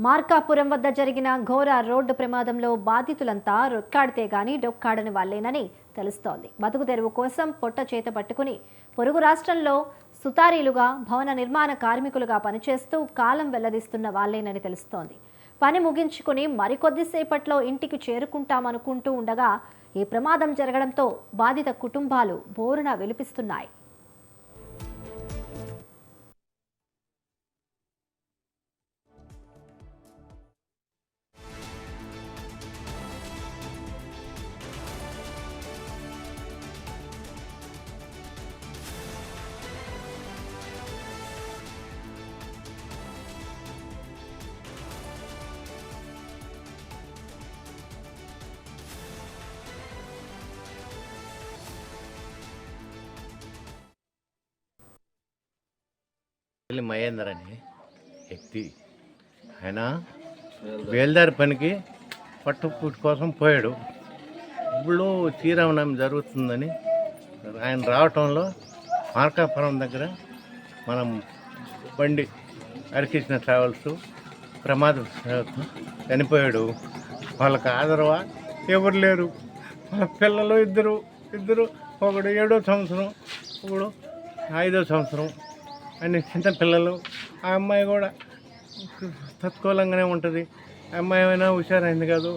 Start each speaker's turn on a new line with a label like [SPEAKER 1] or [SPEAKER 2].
[SPEAKER 1] మార్కాపురం వద్ద జరిగిన ఘోర రోడ్డు ప్రమాదంలో బాధితులంతా రొక్కాడితే గాని డొక్కాడని వాళ్లేనని తెలుస్తోంది. బతుకు తెరువు కోసం పొట్ట చేత పట్టుకుని పొరుగు రాష్ట్రంలో సుతారీలుగా భవన నిర్మాణ కార్మికులుగా పనిచేస్తూ కాలం వెల్లదిస్తున్న వాళ్లేనని తెలుస్తోంది. పని ముగించుకుని మరికొద్దిసేపట్లో ఇంటికి చేరుకుంటామనుకుంటూ ఉండగా ఈ ప్రమాదం జరగడంతో బాధిత కుటుంబాలు బోరున విలపిస్తున్నాయి.
[SPEAKER 2] మహేందర్ అని వ్యక్తి, ఆయన వేల్దారి పనికి పట్టుపుట్టు కోసం పోయాడు. ఇప్పుడు శ్రీరామనవమి జరుగుతుందని ఆయన రావటంలో మార్కాపురం దగ్గర మనం బండి హరికృష్ణ ట్రావెల్స్ ప్రమాదం చనిపోయాడు. వాళ్ళకి ఆదరవా ఎవరు లేరు. వాళ్ళ పిల్లలు ఇద్దరు ఒకడు 7వ సంవత్సరం, ఒకడు 5వ సంవత్సరం అని చిన్న పిల్లలు. ఆ అమ్మాయి కూడా తత్కూలంగానే ఉంటుంది. ఆ అమ్మాయి ఏమైనా హుషారైంది కాదు.